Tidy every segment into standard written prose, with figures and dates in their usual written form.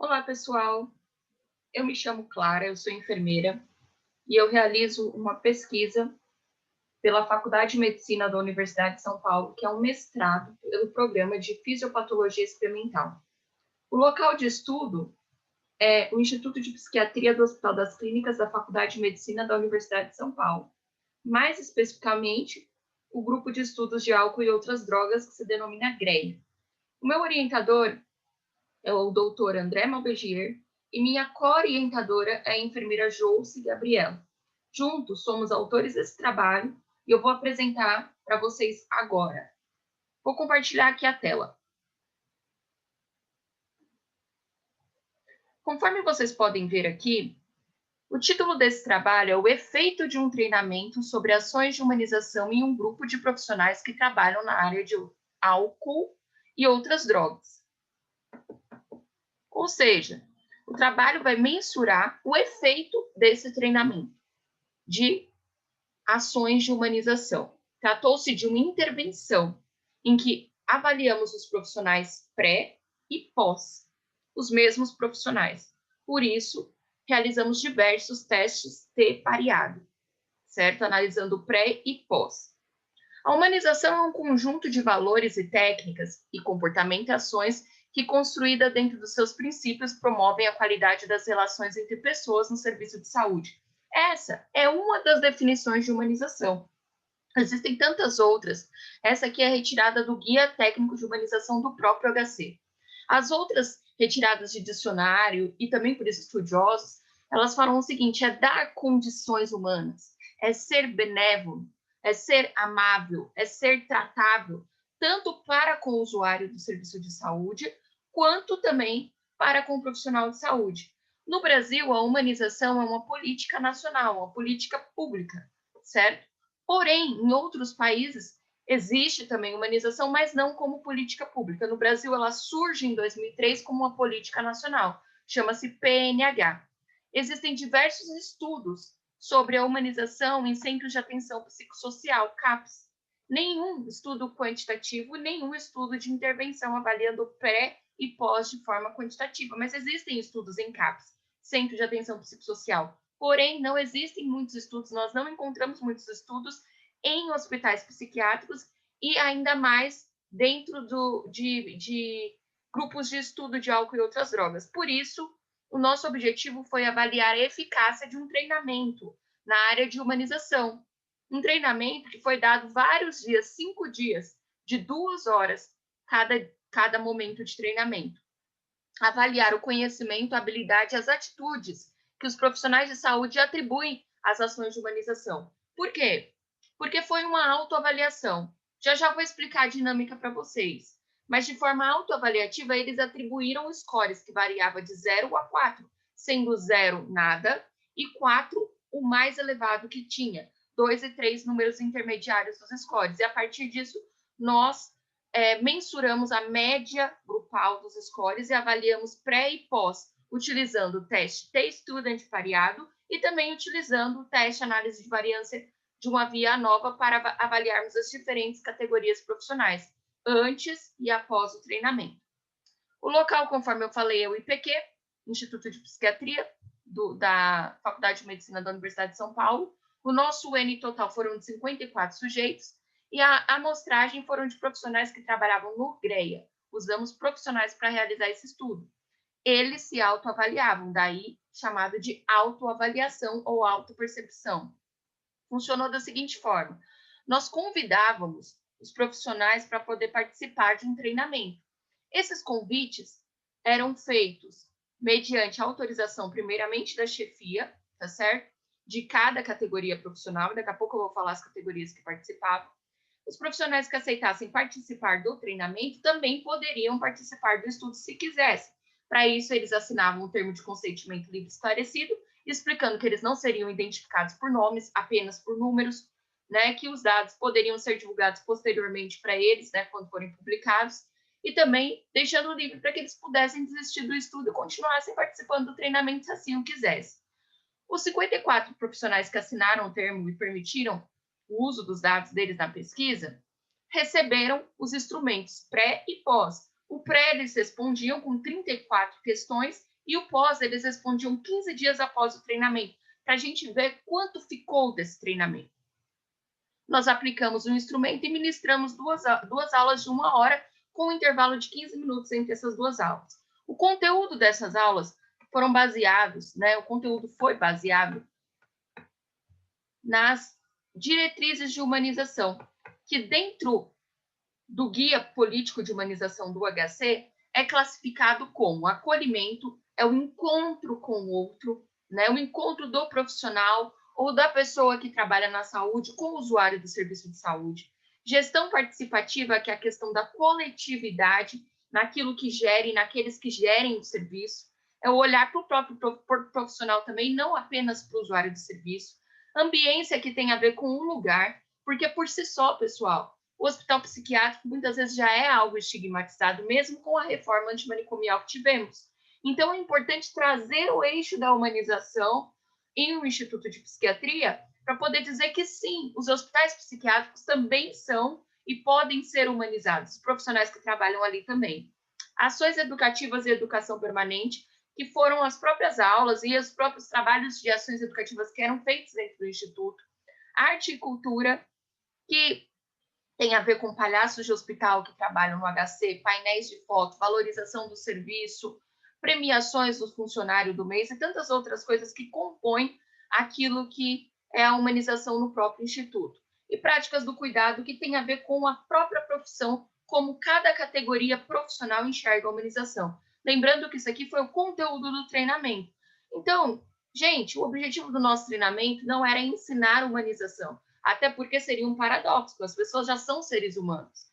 Olá, pessoal. Eu me chamo Clara, eu sou enfermeira e eu realizo uma pesquisa pela Faculdade de Medicina da Universidade de São Paulo, que é um mestrado pelo programa de Fisiopatologia Experimental. O local de estudo é o Instituto de Psiquiatria do Hospital das Clínicas da Faculdade de Medicina da Universidade de São Paulo. Mais especificamente, o grupo de estudos de álcool e outras drogas, que se denomina GREA. O meu orientador é o doutor André Malbegier, e minha co-orientadora é a enfermeira Joulce Gabriela. Juntos, somos autores desse trabalho e eu vou apresentar para vocês agora. Vou compartilhar aqui a tela. Conforme vocês podem ver aqui, o título desse trabalho é O efeito de um treinamento sobre ações de humanização em um grupo de profissionais que trabalham na área de álcool e outras drogas. Ou seja, o trabalho vai mensurar o efeito desse treinamento de ações de humanização. Tratou-se de uma intervenção em que avaliamos os profissionais pré e pós, os mesmos profissionais. Por isso, realizamos diversos testes T pareado, certo? Analisando pré e pós. A humanização é um conjunto de valores e técnicas e comportamentações que, construída dentro dos seus princípios, promovem a qualidade das relações entre pessoas no serviço de saúde. Essa é uma das definições de humanização. Existem tantas outras. Essa aqui é retirada do Guia Técnico de Humanização do próprio HC. As outras, retiradas de dicionário e também por estudiosos, elas falam o seguinte: é dar condições humanas, é ser benévolo, é ser amável, é ser tratável, tanto para com o usuário do serviço de saúde, quanto também para com o profissional de saúde. No Brasil, a humanização é uma política nacional, uma política pública, certo? Porém, em outros países, existe também humanização, mas não como política pública. No Brasil, ela surge em 2003 como uma política nacional, chama-se PNH. Existem diversos estudos sobre a humanização em centros de atenção psicossocial, CAPS. Nenhum estudo quantitativo, nenhum estudo de intervenção avaliando pré e pós de forma quantitativa, mas existem estudos em CAPS, Centro de Atenção Psicossocial. Porém, não existem muitos estudos, nós não encontramos muitos estudos em hospitais psiquiátricos e ainda mais dentro de grupos de estudo de álcool e outras drogas. Por isso, o nosso objetivo foi avaliar a eficácia de um treinamento na área de humanização. Um treinamento que foi dado vários dias, 5 dias, de 2 horas cada momento de treinamento. Avaliar o conhecimento, a habilidade e as atitudes que os profissionais de saúde atribuem às ações de humanização. Por quê? Porque foi uma autoavaliação. Já já vou explicar a dinâmica para vocês. Mas de forma autoavaliativa, eles atribuíram scores que variava de 0 a 4, sendo 0 nada e 4 o mais elevado que tinha. 2 e 3 números intermediários dos scores. E a partir disso, nós mensuramos a média grupal dos scores e avaliamos pré e pós, utilizando o teste T-Student variado e também utilizando o teste análise de variância de uma via nova para avaliarmos as diferentes categorias profissionais, antes e após o treinamento. O local, conforme eu falei, é o IPQ, Instituto de Psiquiatria, da Faculdade de Medicina da Universidade de São Paulo. O nosso N total foram de 54 sujeitos, e a amostragem foram de profissionais que trabalhavam no GREA. Usamos profissionais para realizar esse estudo. Eles se autoavaliavam, daí chamado de autoavaliação ou autopercepção. Funcionou da seguinte forma: nós convidávamos os profissionais para poder participar de um treinamento. Esses convites eram feitos mediante autorização, primeiramente, da chefia, tá certo? De cada categoria profissional, daqui a pouco eu vou falar as categorias que participavam. Os profissionais que aceitassem participar do treinamento também poderiam participar do estudo se quisessem. Para isso, eles assinavam um termo de consentimento livre esclarecido, explicando que eles não seriam identificados por nomes, apenas por números, né, que os dados poderiam ser divulgados posteriormente para eles, né, quando forem publicados, e também deixando livre para que eles pudessem desistir do estudo e continuassem participando do treinamento se assim o quisessem. Os 54 profissionais que assinaram o termo e permitiram o uso dos dados deles na pesquisa receberam os instrumentos pré e pós. O pré eles respondiam com 34 questões E o pós, eles respondiam 15 dias após o treinamento, para a gente ver quanto ficou desse treinamento. Nós aplicamos um instrumento e ministramos duas aulas de 1 hora, com um intervalo de 15 minutos entre essas 2 aulas. O conteúdo dessas aulas foram baseados, o conteúdo foi baseado nas diretrizes de humanização, que dentro do Guia Político de Humanização do HC é classificado como acolhimento, é o encontro com o outro, o encontro do profissional ou da pessoa que trabalha na saúde com o usuário do serviço de saúde. Gestão participativa, que é a questão da coletividade naquilo que gere, naqueles que gerem o serviço, é o olhar para o próprio profissional também, não apenas para o usuário do serviço. Ambiência, que tem a ver com um lugar, porque por si só, pessoal, o hospital psiquiátrico muitas vezes já é algo estigmatizado, mesmo com a reforma antimanicomial que tivemos. Então, é importante trazer o eixo da humanização em um instituto de psiquiatria para poder dizer que sim, os hospitais psiquiátricos também são e podem ser humanizados, os profissionais que trabalham ali também. Ações educativas e educação permanente, que foram as próprias aulas e os próprios trabalhos de ações educativas que eram feitos dentro do instituto. Arte e cultura, que tem a ver com palhaços de hospital que trabalham no HC, painéis de foto, valorização do serviço, premiações do funcionário do mês e tantas outras coisas que compõem aquilo que é a humanização no próprio instituto. E práticas do cuidado, que tem a ver com a própria profissão, como cada categoria profissional enxerga a humanização. Lembrando que isso aqui foi o conteúdo do treinamento. Então, gente, o objetivo do nosso treinamento não era ensinar humanização, até porque seria um paradoxo, as pessoas já são seres humanos,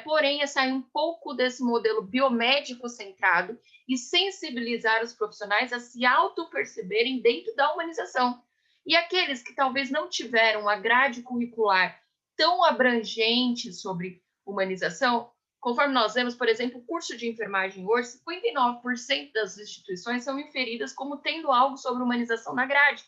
Porém, é sair um pouco desse modelo biomédico centrado e sensibilizar os profissionais a se auto-perceberem dentro da humanização. E aqueles que talvez não tiveram uma grade curricular tão abrangente sobre humanização, conforme nós vemos, por exemplo, o curso de enfermagem hoje, 59% das instituições são inferidas como tendo algo sobre humanização na grade.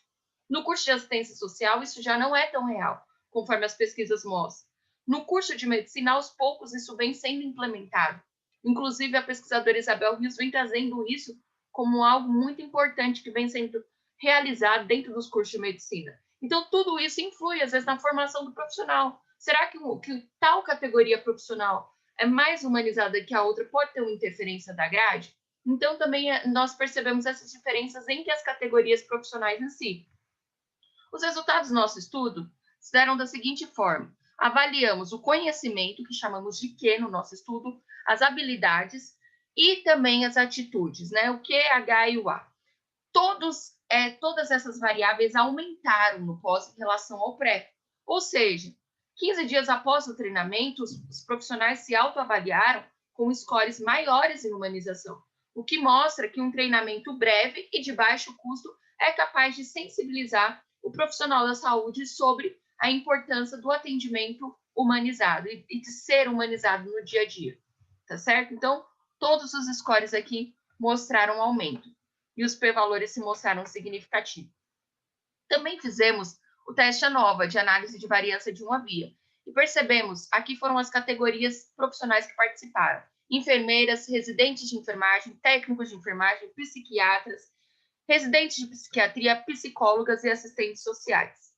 No curso de assistência social, isso já não é tão real, conforme as pesquisas mostram. No curso de medicina, aos poucos, isso vem sendo implementado. Inclusive, a pesquisadora Isabel Rios vem trazendo isso como algo muito importante que vem sendo realizado dentro dos cursos de medicina. Então, tudo isso influi, às vezes, na formação do profissional. Será que tal categoria profissional é mais humanizada que a outra? Pode ter uma interferência da grade? Então, também nós percebemos essas diferenças entre as categorias profissionais em si. Os resultados do nosso estudo se deram da seguinte forma: avaliamos o conhecimento, que chamamos de Q no nosso estudo, as habilidades e também as atitudes, o Q, H e o A. Todas essas variáveis aumentaram no pós em relação ao pré. Ou seja, 15 dias após o treinamento, os profissionais se autoavaliaram com scores maiores em humanização, o que mostra que um treinamento breve e de baixo custo é capaz de sensibilizar o profissional da saúde sobre a importância do atendimento humanizado e de ser humanizado no dia a dia, tá certo? Então, todos os scores aqui mostraram aumento e os p-valores se mostraram significativos. Também fizemos o teste ANOVA, de análise de variância de uma via, e percebemos, aqui foram as categorias profissionais que participaram: enfermeiras, residentes de enfermagem, técnicos de enfermagem, psiquiatras, residentes de psiquiatria, psicólogas e assistentes sociais.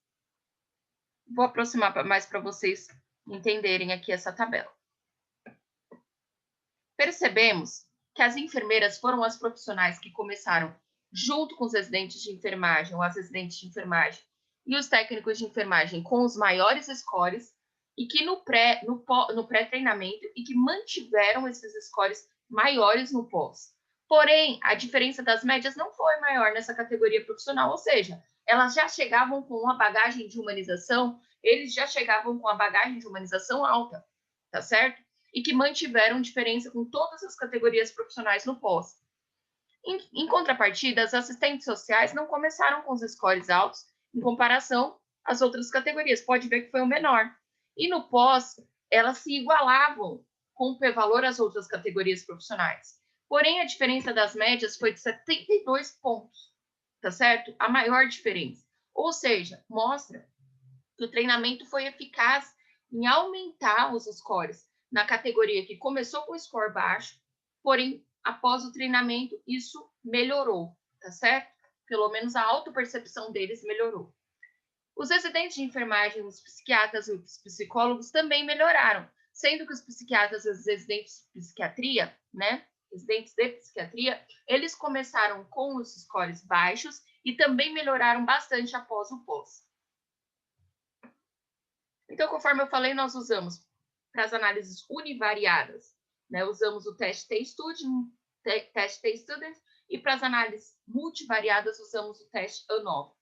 Vou aproximar mais para vocês entenderem aqui essa tabela. Percebemos que as enfermeiras foram as profissionais que começaram junto com os residentes de enfermagem, ou as residentes de enfermagem, e os técnicos de enfermagem com os maiores scores, e que no pré-treinamento, e que mantiveram esses scores maiores no pós. Porém, a diferença das médias não foi maior nessa categoria profissional, ou seja, elas já chegavam com uma bagagem de humanização, eles já chegavam com a bagagem de humanização alta, tá certo? E que mantiveram diferença com todas as categorias profissionais no pós. Em contrapartida, as assistentes sociais não começaram com os scores altos em comparação às outras categorias. Pode ver que foi o menor. E no pós, elas se igualavam com o p-valor às outras categorias profissionais. Porém, a diferença das médias foi de 72 pontos, tá certo? A maior diferença. Ou seja, mostra que o treinamento foi eficaz em aumentar os scores na categoria que começou com score baixo, porém após o treinamento, isso melhorou, tá certo? Pelo menos a autopercepção deles melhorou. Os residentes de enfermagem, os psiquiatras e os psicólogos também melhoraram, sendo que os psiquiatras e os residentes de psiquiatria, né, residentes de psiquiatria, eles começaram com os scores baixos e também melhoraram bastante após o pós. Então, conforme eu falei, nós usamos para as análises univariadas, né, usamos o teste T-Student, e para as análises multivariadas usamos o teste ANOVA.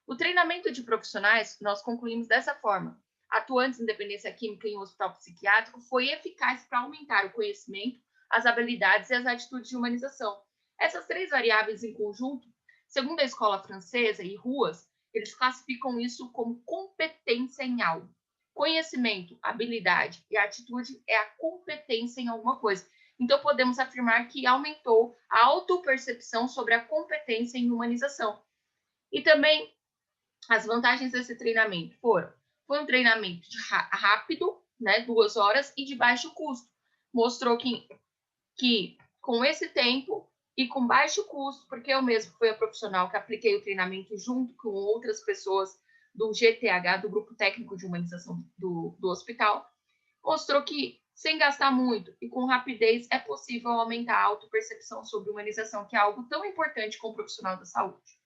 O treinamento de profissionais, nós concluímos dessa forma. Atuantes em dependência química em um hospital psiquiátrico foi eficaz para aumentar o conhecimento, as habilidades e as atitudes de humanização. Essas três variáveis em conjunto, segundo a escola francesa e Ruas, eles classificam isso como competência em algo. Conhecimento, habilidade e atitude é a competência em alguma coisa. Então, podemos afirmar que aumentou a autopercepção sobre a competência em humanização. E também as vantagens desse treinamento foi um treinamento rápido, né, 2 horas, e de baixo custo. Mostrou que com esse tempo e com baixo custo, porque eu mesmo fui a profissional que apliquei o treinamento junto com outras pessoas do GTH, do Grupo Técnico de Humanização do hospital, mostrou que sem gastar muito e com rapidez é possível aumentar a autopercepção sobre humanização, que é algo tão importante como profissional da saúde,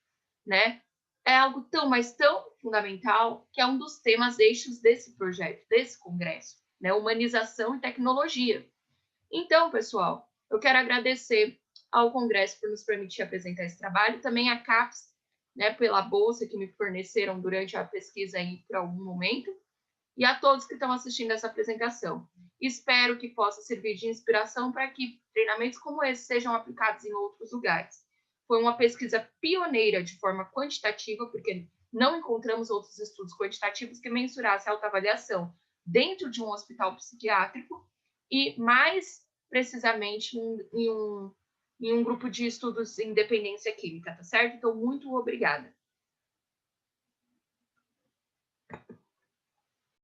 né? É algo tão, mas tão fundamental, que é um dos temas eixos desse projeto, desse congresso, né? Humanização e tecnologia. Então, pessoal, eu quero agradecer ao congresso por nos permitir apresentar esse trabalho, também a CAPES, né, pela bolsa que me forneceram durante a pesquisa aí por algum momento, e a todos que estão assistindo essa apresentação. Espero que possa servir de inspiração para que treinamentos como esse sejam aplicados em outros lugares. Foi uma pesquisa pioneira de forma quantitativa, porque não encontramos outros estudos quantitativos que mensurassem a autoavaliação dentro de um hospital psiquiátrico e, mais precisamente, em um grupo de estudos em dependência química, tá certo? Então, muito obrigada.